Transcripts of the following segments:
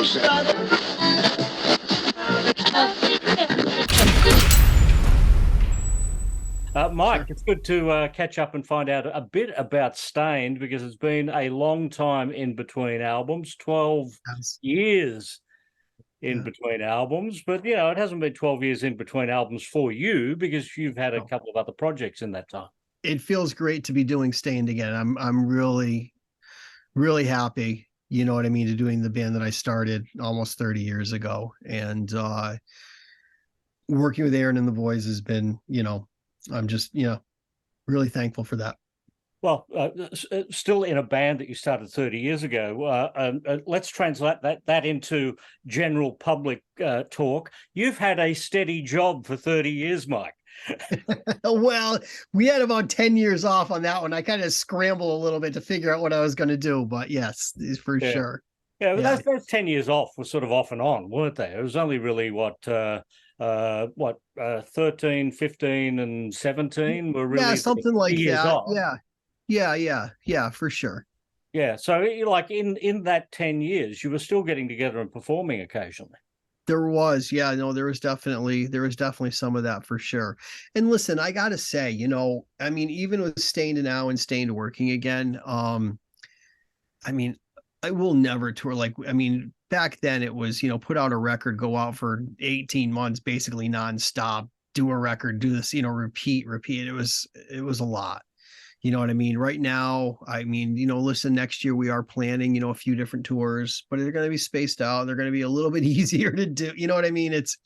of Staind. Mike, Sure. it's good to catch up and find out a bit about Stained because it's been a long time in between albums, 12 Yes. years in Yeah. between albums. But, you know, it hasn't been 12 years in between albums for you because you've had a No. couple of other projects in that time. It feels great to be doing Stained again. I'm really, really happy, you know what I mean, to doing the band that I started almost 30 years ago. And working with Aaron and the boys has been, I'm just, really thankful for that. Well, still in a band that you started 30 years ago. Let's translate that into general public talk. You've had a steady job for 30 years, Mike. Well, we had about 10 years off on that one. I kind of scrambled a little bit to figure out what I was going to do, but yes, for Yeah. sure. Yeah, but Yeah. those 10 years off were sort of off and on, weren't they? It was only really 13, 15, and 17 were Yeah, really something the like years that. off. Yeah, for sure. Yeah, so like in that 10 years, you were still getting together and performing occasionally. There was, yeah, no, there was definitely some of that for sure. And listen, I gotta say, I mean, even with Stained now and Stained working again, I mean, I will never tour like, I mean, back then it was, put out a record, go out for 18 months, basically nonstop, do a record, do this, repeat. It was a lot. You know what I mean? Right now, I mean, listen, next year we are planning, a few different tours, but they're going to be spaced out. They're going to be a little bit easier to do. You know what I mean? It's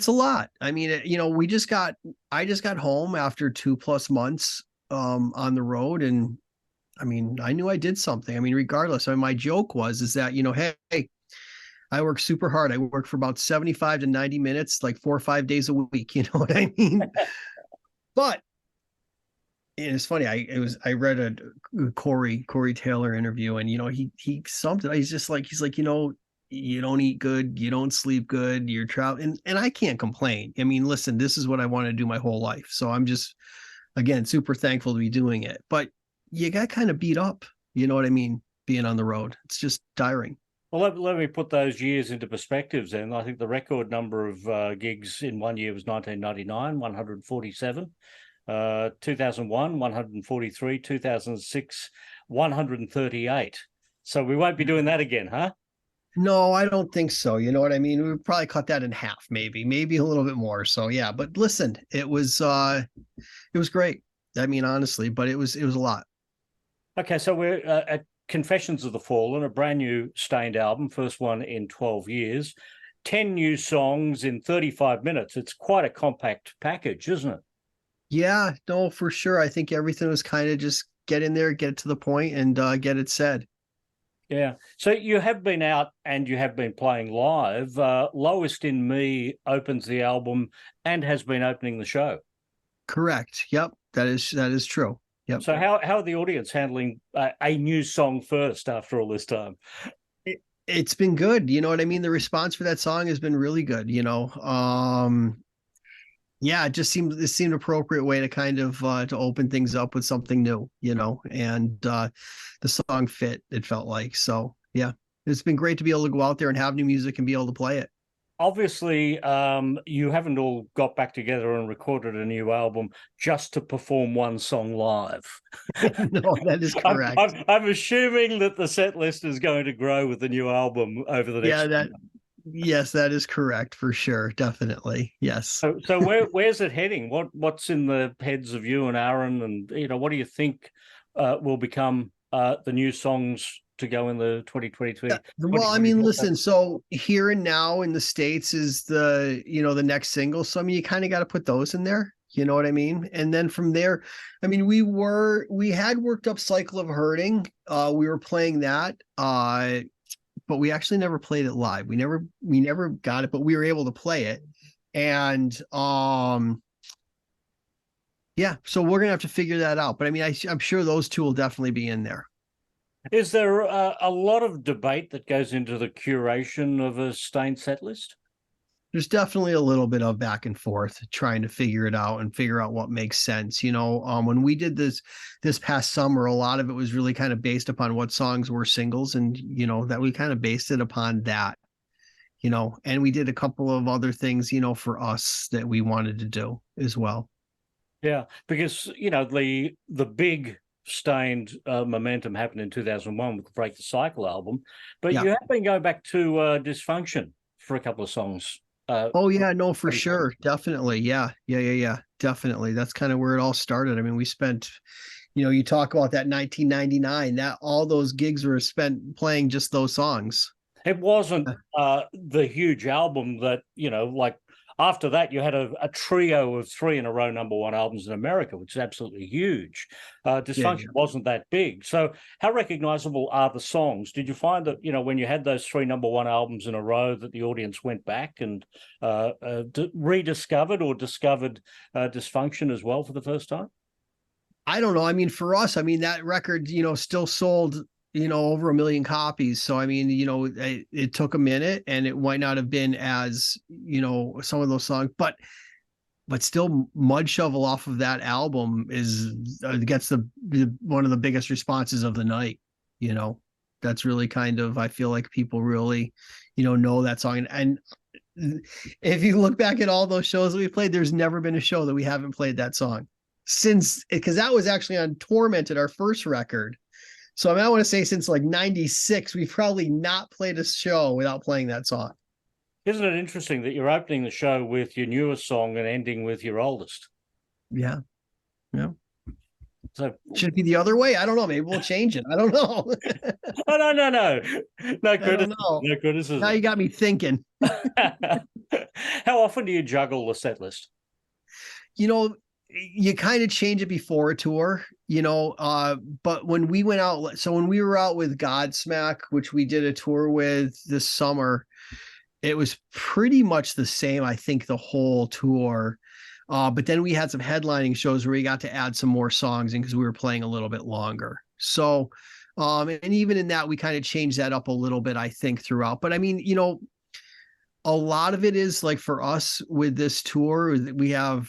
a lot. I mean, I just got home after 2+ months on the road, and I mean, I knew I did something. I mean, regardless. I mean, my joke is that, hey, I work super hard. I work for about 75 to 90 minutes, like 4 or 5 days a week. You know what I mean? But and it's funny. I read a Corey Taylor interview, and he summed it. He's like, you don't eat good, you don't sleep good, you're traveling, and I can't complain. I mean, listen, this is what I want to do my whole life, so I'm just, again, super thankful to be doing it. But you got kind of beat up, you know what I mean, being on the road. It's just tiring. Well, let me put those years into perspectives then. I think the record number of gigs in one year was 1999, 147. 2001, 143, 2006, 138. So we won't be doing that again, huh? No, I don't think so. You know what I mean? We would probably cut that in half, maybe a little bit more. So yeah, but listen, it was great. I mean, honestly, but it was a lot. Okay, so we're at Confessions of the Fallen, a brand new Stained album, first one in 12 years, 10 new songs in 35 minutes. It's quite a compact package, isn't it? Yeah, no, for sure. I think everything was kind of just get in there, get it to the point, and get it said. Yeah. So you have been out and you have been playing live. Lowest in Me opens the album and has been opening the show. Correct. Yep, that is true. Yep. So how are the audience handling a new song first after all this time? It's been good. You know what I mean? The response for that song has been really good. Yeah, it seemed an appropriate way to kind of to open things up with something new, and the song fit, it felt like. So yeah, it's been great to be able to go out there and have new music and be able to play it. Obviously, you haven't all got back together and recorded a new album just to perform one song live. No, that is correct. I'm assuming that the set list is going to grow with the new album over the next. Yes, that is correct for sure. Definitely. Yes. So where's it heading? What's in the heads of you and Aaron, and what do you think will become the new songs to go in the 2022? Well, I mean, listen, so Here and Now in the States is the next single. So I mean, you kind of got to put those in there. You know what I mean? And then from there, I mean, we had worked up Cycle of Hurting. We were playing that. But we actually never played it live. We never got it, but we were able to play it. And yeah, so we're gonna have to figure that out. But I mean, I'm sure those two will definitely be in there. Is there a lot of debate that goes into the curation of a Stained set list? there's definitely a little bit of back and forth trying to figure it out and figure out what makes sense. When we did this past summer, a lot of it was really kind of based upon what songs were singles, and that we kind of based it upon that. And we did a couple of other things, for us that we wanted to do as well. Yeah, because the big Stained momentum happened in 2001 with the Break the Cycle album, but you have been going back to Dysfunction for a couple of songs. Oh yeah, no, for sure, definitely, yeah, definitely. That's kind of where it all started. I mean, we spent, you talk about that 1999, that all those gigs were spent playing just those songs. It wasn't the huge album that, like after that, you had a trio of 3 in a row #1 albums in America, which is absolutely huge. Dysfunction wasn't that big. So how recognizable are the songs? Did you find that, when you had those 3 #1 albums in a row, that the audience went back and rediscovered or discovered Dysfunction as well for the first time? I don't know. I mean, for us, I mean, that record, still sold, over 1 million copies. So, I mean, it took a minute, and it might not have been as, some of those songs, but still Mud Shovel off of that album gets the one of the biggest responses of the night. That's really kind of, I feel like people really, know that song. And if you look back at all those shows that we played, there's never been a show that we haven't played that song because that was actually on Tormented, our first record. So I want to say since like 96, we've probably not played a show without playing that song. Isn't it interesting that you're opening the show with your newest song and ending with your oldest? Yeah. Yeah. So should it be the other way? I don't know. Maybe we'll change it. I don't know. Oh, no. No criticism. No criticism. Now you got me thinking. How often do you juggle the set list? You kind of change it before a tour, but when we went out, so when we were out with Godsmack, which we did a tour with this summer, it was pretty much the same, I think, the whole tour. But then we had some headlining shows where we got to add some more songs in because we were playing a little bit longer. So, and even in that, we kind of changed that up a little bit, I think, throughout. But I mean, a lot of it is like for us with this tour, we have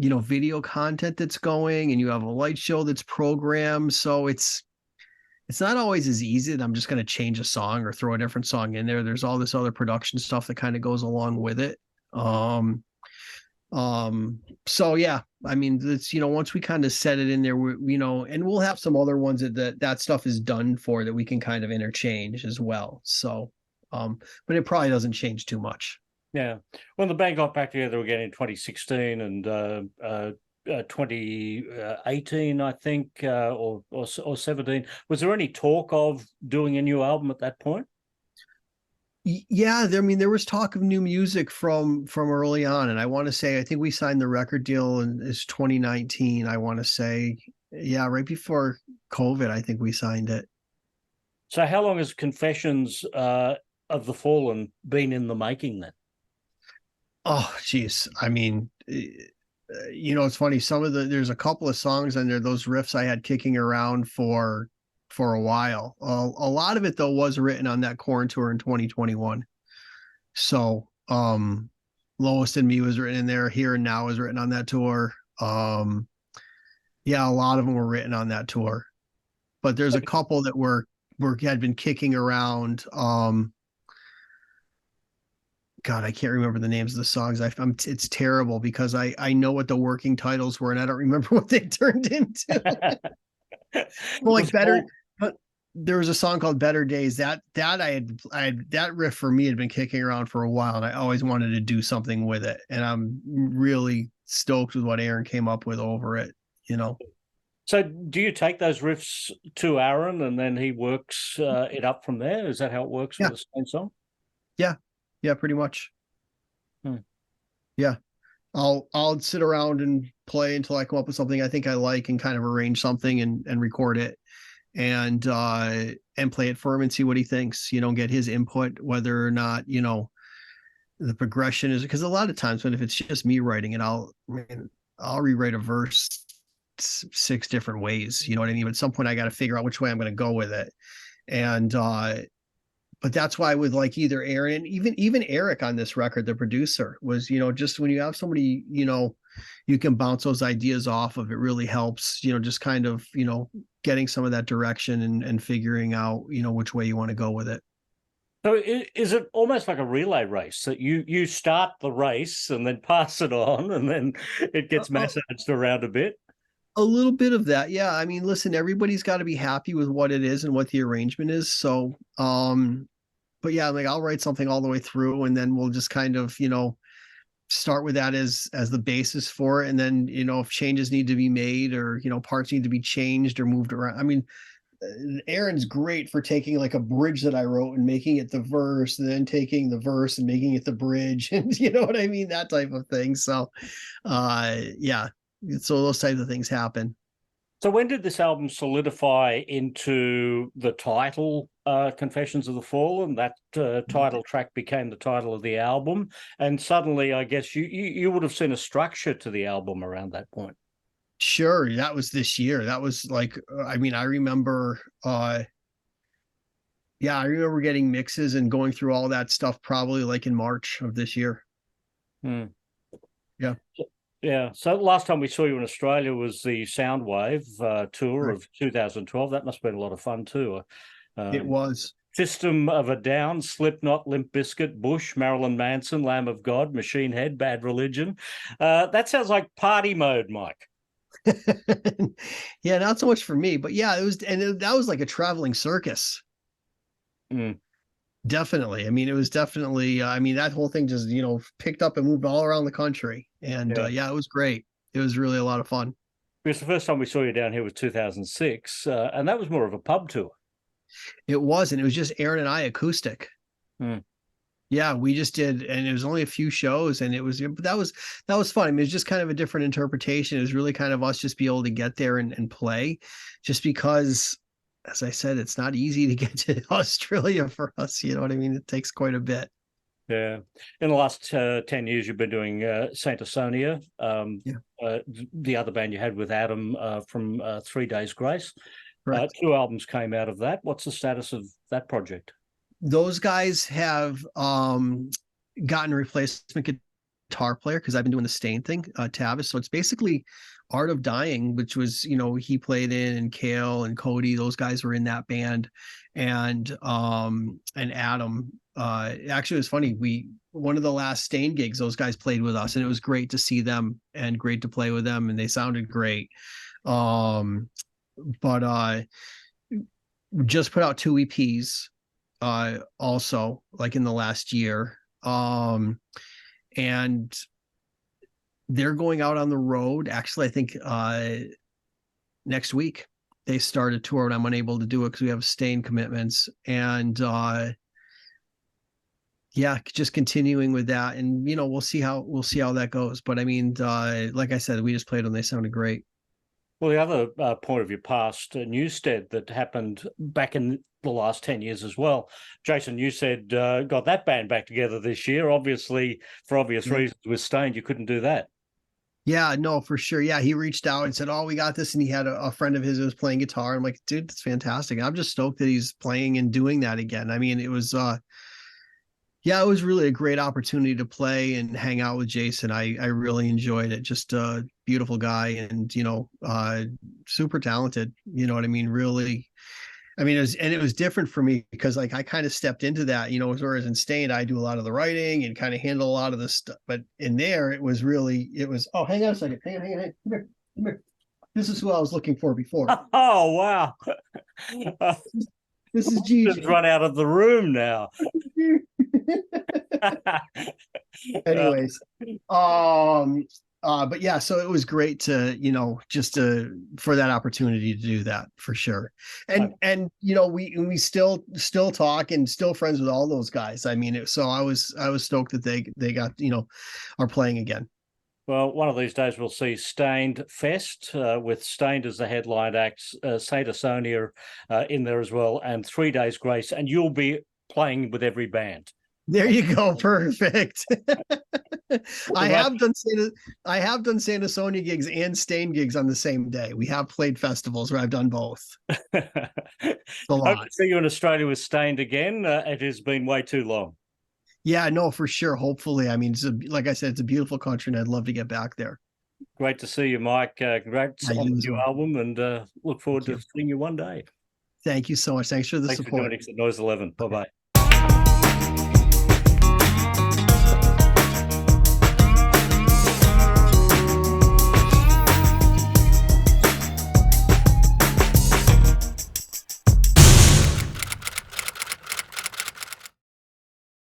video content that's going, and you have a light show that's programmed. So it's not always as easy that I'm just going to change a song or throw a different song in there. There's all this other production stuff that kind of goes along with it. So yeah, I mean, it's, once we kind of set it in there, and we'll have some other ones that stuff is done for that we can kind of interchange as well. So, but it probably doesn't change too much. Yeah. When the band got back together again in 2016 and 2018, I think, or 17, was there any talk of doing a new album at that point? Yeah, there was talk of new music from early on, and I want to say, I think we signed the record deal in 2019. I want to say, yeah, right before COVID, I think we signed it. So how long has Confessions of the Fallen been in the making then? Oh, geez. I mean, it's funny. There's a couple of songs on there, those riffs I had kicking around for a while. A lot of it though was written on that Corn tour in 2021. So, Lowest in Me was written in there. Here and Now was written on that tour. Yeah, a lot of them were written on that tour, but there's a couple that had been kicking around. God, I can't remember the names of the songs. It's terrible because I know what the working titles were and I don't remember what they turned into. Well, like there was a song called Better Days that I had that riff for me had been kicking around for a while, and I always wanted to do something with it. And I'm really stoked with what Aaron came up with over it, So do you take those riffs to Aaron and then he works it up from there? Is that how it works with the same song? Yeah, pretty much. Yeah. I'll sit around and play until I come up with something I think I like and kind of arrange something and record it and play it for him and see what he thinks, get his input, whether or not, the progression is, because a lot of times if it's just me writing it, I'll rewrite a verse 6 different ways. You know what I mean? At some point I got to figure out which way I'm going to go with it. And but that's why with like either Aaron and even Eric on this record, the producer, was, just when you have somebody, you can bounce those ideas off of, it really helps, just kind of, getting some of that direction and figuring out, which way you want to go with it. So is it almost like a relay race that you start the race and then pass it on and then it gets massaged around a bit? A little bit of that. Yeah. I mean, listen, everybody's got to be happy with what it is and what the arrangement is. So, but yeah, like I'll write something all the way through and then we'll just kind of, start with that as the basis for it. And then, if changes need to be made or, parts need to be changed or moved around. I mean, Aaron's great for taking like a bridge that I wrote and making it the verse, and then taking the verse and making it the bridge, and you know what I mean, that type of thing. So, yeah, so those types of things happen. So when did this album solidify into the title, Confessions of the Fallen? That title track became the title of the album, and suddenly, I guess you would have seen a structure to the album around that point. Sure, that was this year. That was like, I mean, I remember, yeah, I remember getting mixes and going through all that stuff probably like in March of this year. Yeah. Yeah. So last time we saw you in Australia was the Soundwave tour Right. of 2012. That must have been a lot of fun too. It was. System of a Down, Slipknot, Limp Bizkit, Bush, Marilyn Manson, Lamb of God, Machine Head, Bad Religion. That sounds like party mode, Mike. Yeah, not so much for me, but yeah, it was, and that was like a traveling circus. Definitely. I mean, it was definitely, I mean, that whole thing just, picked up and moved all around the country. And yeah, it was great. It was really a lot of fun. Because the first time we saw you down here was 2006, and that was more of a pub tour. It was, and it was just Aaron and I acoustic. Yeah, we just did, and it was only a few shows, and it was, but that was fun. I mean, it was just kind of a different interpretation. It was really kind of us just be able to get there and play, just because, as I said, it's not easy to get to Australia for us. You know what I mean? It takes quite a bit. Yeah. In the last 10 years, you've been doing Saint Asonia, the other band you had with Adam from 3 Days Grace. 2 albums came out of that. What's the status of that project? Those guys have gotten a replacement guitar player because I've been doing the Staind thing, Tavis. So it's basically Art of Dying, which was, he played in, and Kale and Cody, those guys were in that band. And Adam, actually it was funny. One of the last Staind gigs, those guys played with us, and it was great to see them and great to play with them, and they sounded great. But just put out 2 EPs also, like in the last year, and they're going out on the road. Actually, I think next week they start a tour, and I'm unable to do it because we have Staind commitments. And yeah, just continuing with that, and we'll see how that goes. But I mean, like I said, we just played them; they sounded great. Well, the other point of your past, Newstead, that happened back in the last 10 years as well. Jason Newstead got that band back together this year. Obviously, for obvious reasons, with Staind, you couldn't do that. Yeah, no, for sure. Yeah, he reached out and said, "Oh, we got this," and he had a friend of his who was playing guitar. I'm like, dude, that's fantastic. I'm just stoked that he's playing and doing that again. I mean, it was yeah, it was really a great opportunity to play and hang out with Jason. I really enjoyed it. Just a beautiful guy, and super talented. You know what I mean? Really. I mean, it was different for me because like I kind of stepped into that, whereas in Staind, I do a lot of the writing and kind of handle a lot of the stuff. But in there, it was, oh, hang on a second. Hang on. Come here. This is who I was looking for before. Oh, wow. This is Gigi. Just run out of the room now. Anyways, but yeah, so it was great to, just for that opportunity to do that for sure. And we still talk and still friends with all those guys. I mean, so I was stoked that they got, are playing again. Well, one of these days we'll see Staind Fest with Staind as the headline act, Saint Asonia in there as well, and 3 Days Grace, and you'll be playing with every band. There you go. Perfect. I Well, have done Santa Sonia gigs and Staind gigs on the same day. We have played festivals where I've done both. Hope A to lot. see you in Australia with Staind again. It has been way too long. Yeah, no, for sure. Hopefully. I mean, like I said, it's a beautiful country and I'd love to get back there. Great to see you, Mike. Congrats Yeah, on you the as new well. album, and look forward Thank to you. seeing you one day. Thank you so much. Thanks for the Thanks for support. joining us at Noise 11. Bye bye.